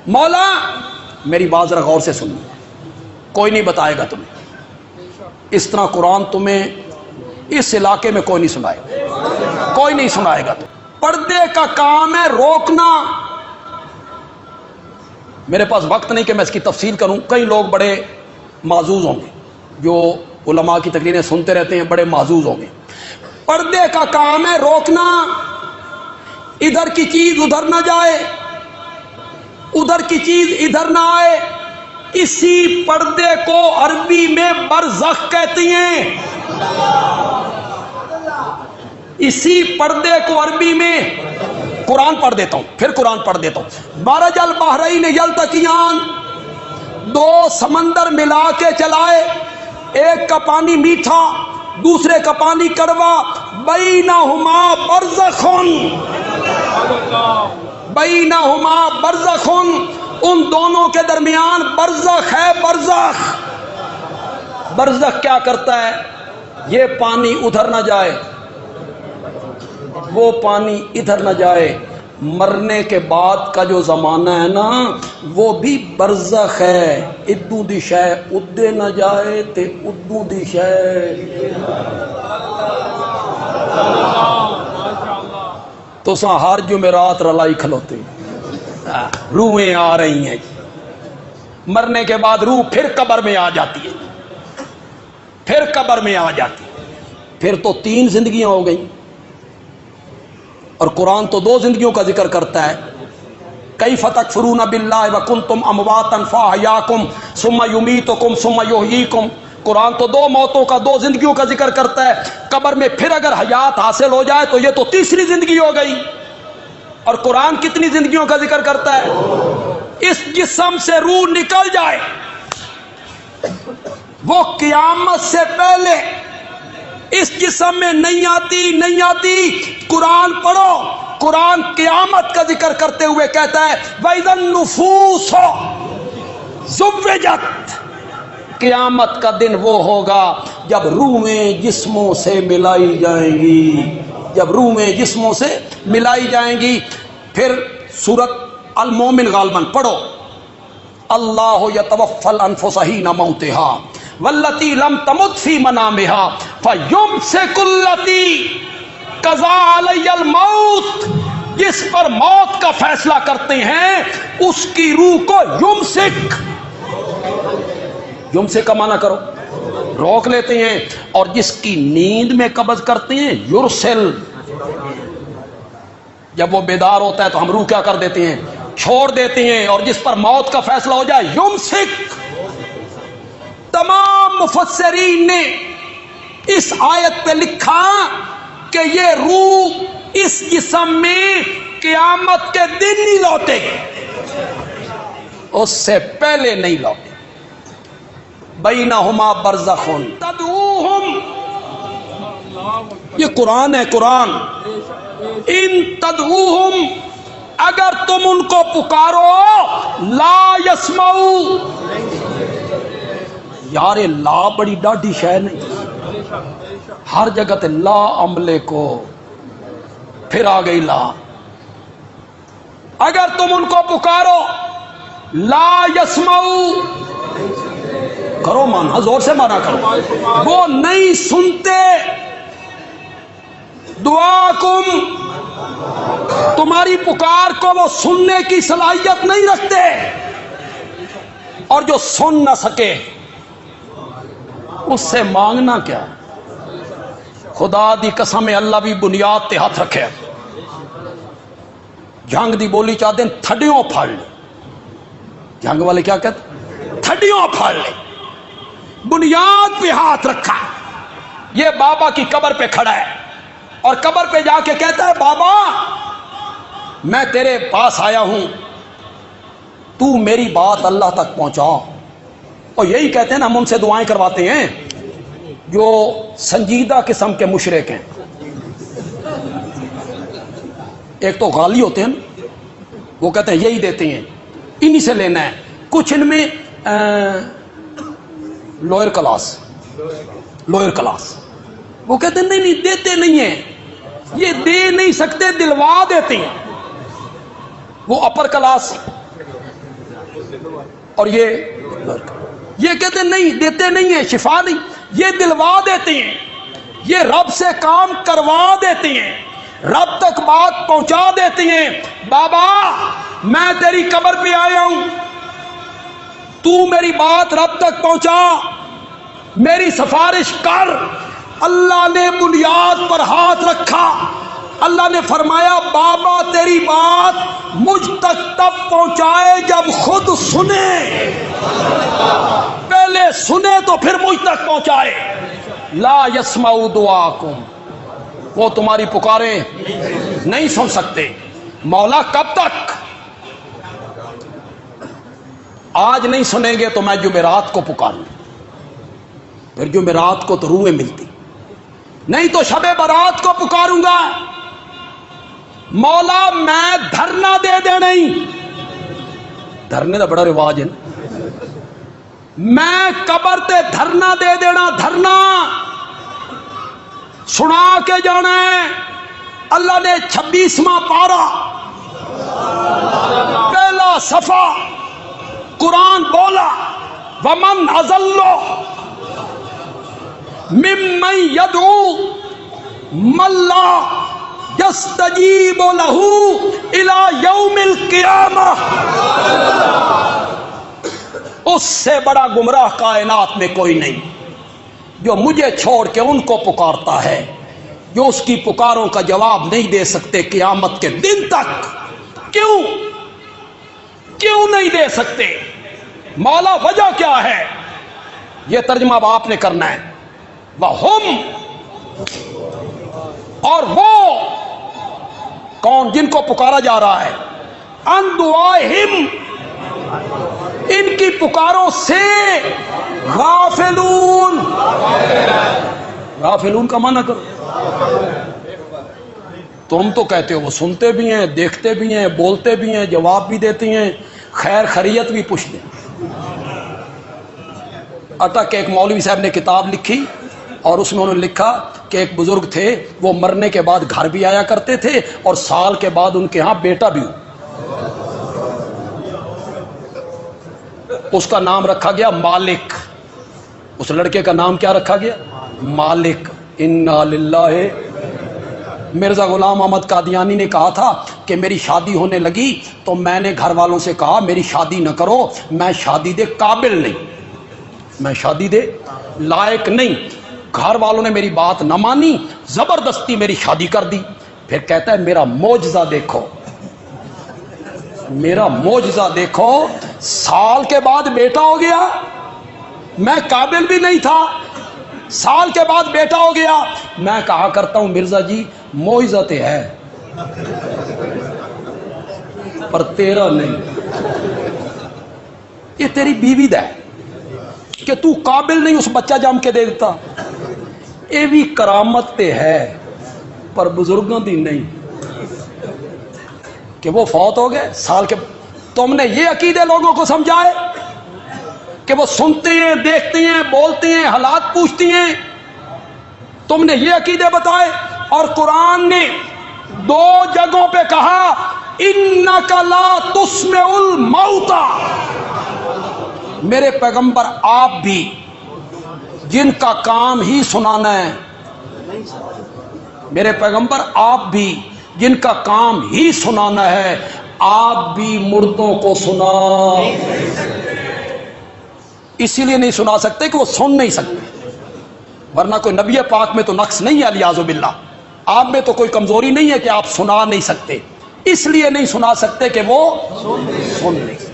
مولا میری بات ذرا غور سے سنو، کوئی نہیں بتائے گا تمہیں، اس طرح قرآن تمہیں اس علاقے میں کوئی نہیں سنائے گا، کوئی نہیں سنائے گا۔ پردے کا کام ہے روکنا۔ میرے پاس وقت نہیں کہ میں اس کی تفصیل کروں، کئی لوگ بڑے معزوز ہوں گے جو علماء کی تقریریں سنتے رہتے ہیں، بڑے معزوز ہوں گے۔ پردے کا کام ہے روکنا، ادھر کی چیز ادھر نہ جائے، ادھر کی چیز ادھر نہ آئے۔ اسی پردے کو عربی میں برزخ کہتی ہیں، اسی پردے کو عربی میں، قرآن پڑھ دیتا ہوں، پھر قرآن پڑھ دیتا ہوں۔ مرج البحرین یلتقیان، دو سمندر ملا کے چلائے، ایک کا پانی میٹھا دوسرے کا پانی کڑوا، بینہما برزخ، بینہما برزخ، ان دونوں کے درمیان برزخ ہے۔ برزخ، برزخ کیا کرتا ہے؟ یہ پانی ادھر نہ جائے، وہ پانی ادھر نہ جائے۔ مرنے کے بعد کا جو زمانہ ہے نا وہ بھی برزخ ہے، ادو دی شے ادے نہ جائے تے ادو دی شے۔ تو سا ہر جمعرات رلائی کھلوتے روحیں آ رہی ہیں، مرنے کے بعد روح پھر قبر میں آ جاتی ہے، پھر قبر میں آ جاتی ہے، پھر تو 3 زندگیاں ہو گئیں، اور قرآن تو 2 زندگیوں کا ذکر کرتا ہے۔ کیف تکفرون باللہ وکنتم امواتا فاحیاکم ثم یمیتکم ثم یحییکم، قرآن تو 2 موتوں کا، 2 زندگیوں کا ذکر کرتا ہے۔ قبر میں پھر اگر حیات حاصل ہو جائے تو یہ تو 3ری زندگی ہو گئی، اور قرآن کتنی زندگیوں کا ذکر کرتا ہے؟ اس جسم سے روح نکل جائے وہ قیامت سے پہلے اس جسم میں نہیں آتی، نہیں آتی۔ قرآن پڑھو، قرآن قیامت کا ذکر کرتے ہوئے کہتا ہے وَإِذَا النُّفُوسُ زُوِّجَتْ، قیامت کا دن وہ ہوگا جب روحیں جسموں سے ملائی جائیں گی، جب روحیں جسموں سے ملائی جائیں گی۔ پھر سورۃ المومن غالباً پڑھو، اللہ یتوفی الانفس حین موتها والتی لم تمت فی منامها فیمسک التی قضا علی الموت، جس پر موت کا فیصلہ کرتے ہیں اس کی روح کو یمسک، یمسک کا معنی کرو روک لیتے ہیں، اور جس کی نیند میں قبض کرتے ہیں یرسل، جب وہ بیدار ہوتا ہے تو ہم روح کیا کر دیتے ہیں؟ چھوڑ دیتے ہیں، اور جس پر موت کا فیصلہ ہو جائے یمسک۔ تمام مفسرین نے اس آیت پہ لکھا کہ یہ روح اس جسم میں قیامت کے دن نہیں لوٹے گی، اس سے پہلے نہیں لوٹے۔ بینہما برزخ تدعوہم، یہ قرآن ہے، قرآن، ان تدعوہم، اگر تم ان کو پکارو لا یسمعو، یار یہ لا بڑی ڈاڈی شے نہیں، ہر جگہ تے لا عملے کو، پھر آ گئی لا، اگر تم ان کو پکارو لا یسمعو، کرو مانا، زور سے مانا کرو، وہ نہیں سنتے، دعاکم، تمہاری پکار کو وہ سننے کی صلاحیت نہیں رکھتے، اور جو سن نہ سکے اس سے مانگنا کیا؟ خدا دی قسم اللہ بھی بنیاد تے ہاتھ رکھے، جنگ دی بولی چاہتے ہیں تھڈیوں پھاڑ لے، جنگ والے کیا کہتے؟ تھڈیوں پھاڑ لے، بنیاد پہ ہاتھ رکھا۔ یہ بابا کی قبر پہ کھڑا ہے اور قبر پہ جا کے کہتا ہے بابا میں تیرے پاس آیا ہوں، تو میری بات اللہ تک پہنچا۔ اور یہی کہتے ہیں نا، ہم ان سے دعائیں کرواتے ہیں جو سنجیدہ قسم کے مشرک ہیں۔ ایک تو غالی ہوتے ہیں، وہ کہتے ہیں یہی دیتے ہیں، انہی سے لینا ہے، کچھ ان میں لوئر کلاس، لوئر کلاس، وہ کہتے ہیں نہیں نہیں دیتے نہیں ہیں، یہ دے نہیں سکتے، دلوا دیتے ہیں۔ وہ اپر کلاس اور یہ کہتے نہیں، دیتے نہیں ہیں، شفا نہیں، یہ دلوا دیتے ہیں، یہ رب سے کام کروا دیتے ہیں، رب تک بات پہنچا دیتے ہیں۔ بابا میں تیری قبر پہ آیا ہوں، تو میری بات رب تک پہنچا، میری سفارش کر۔ اللہ نے بنیاد پر ہاتھ رکھا، اللہ نے فرمایا بابا تیری بات مجھ تک تب پہنچائے جب خود سنے، پہلے سنے تو پھر مجھ تک پہنچائے۔ لا یسمع دعاکم، وہ تمہاری پکاریں نہیں سن سکتے۔ مولا کب تک؟ آج نہیں سنیں گے تو میں جمعرات کو پکاروں، پھر جمعرات کو تو روحیں ملتی، نہیں تو شب برات کو پکاروں گا۔ مولا میں دھرنا دے دے، نہیں دھرنے کا بڑا رواج ہے نا، میں قبر تے دھرنا دے دینا، دھرنا سنا کے جانا ہے۔ اللہ نے 26واں پارہ پہلا صفحہ قرآن بولا، ومن اضل ممن يدعو من لا يستجيب له الى يوم القيامة، اس سے بڑا گمراہ کائنات میں کوئی نہیں جو مجھے چھوڑ کے ان کو پکارتا ہے جو اس کی پکاروں کا جواب نہیں دے سکتے قیامت کے دن تک۔ کیوں نہیں دے سکتے؟ مولا وجہ کیا ہے؟ یہ ترجمہ اب آپ نے کرنا ہے۔ وَهُمْ، اور وہ کون جن کو پکارا جا رہا ہے، عن دعائہم، ان کی پکاروں سے غافلون، غافلون کا معنی کرو۔ تم تو کہتے ہو وہ سنتے بھی ہیں، دیکھتے بھی ہیں، بولتے بھی ہیں، جواب بھی دیتی ہیں، خیر خیریت بھی پوچھتے ہیں۔ اٹک ایک مولوی صاحب نے کتاب لکھی اور اس میں انہوں نے لکھا کہ ایک بزرگ تھے، وہ مرنے کے بعد گھر بھی آیا کرتے تھے اور سال کے بعد ان کے ہاں بیٹا بھی ہو۔ اس کا نام رکھا گیا مالک، اس لڑکے کا نام کیا رکھا گیا؟ مالک۔ انا للہ۔ مرزا غلام احمد قادیانی نے کہا تھا کہ میری شادی ہونے لگی تو میں نے گھر والوں سے کہا میری شادی نہ کرو، میں شادی دے قابل نہیں، میں شادی دے لائق نہیں۔ گھر والوں نے میری بات نہ مانی، زبردستی میری شادی کر دی۔ پھر کہتا ہے میرا معجزہ دیکھو، میرا معجزہ دیکھو، سال کے بعد بیٹا ہو گیا، میں قابل بھی نہیں تھا، سال کے بعد بیٹا ہو گیا۔ میں کہا کرتا ہوں مرزا جی معجزہ تے ہے پر تیرا نہیں، یہ تیری بیوی دا ہے کہ تو قابل نہیں، اس بچہ جم کے دے دیتا، یہ بھی کرامت تے ہے پر بزرگوں دی نہیں کہ وہ فوت ہو گئے سال کے۔ تم نے یہ عقیدے لوگوں کو سمجھائے کہ وہ سنتے ہیں، دیکھتے ہیں، بولتے ہیں، حالات پوچھتی ہیں، تم نے یہ عقیدے بتائے۔ اور قرآن نے 2 جگہوں پہ کہا انک لا تسمع الموتى، میرے پیغمبر آپ بھی جن کا کام ہی سنانا ہے، میرے پیغمبر آپ بھی جن کا کام ہی سنانا ہے، آپ بھی مردوں کو سنا، اسی لیے نہیں سنا سکتے کہ وہ سن نہیں سکتے، ورنہ کوئی نبی پاک میں تو نقص نہیں ہے الیاذ باللہ، آپ میں تو کوئی کمزوری نہیں ہے کہ آپ سنا نہیں سکتے، اس لیے نہیں سنا سکتے کہ وہ سن نہیں سکتے۔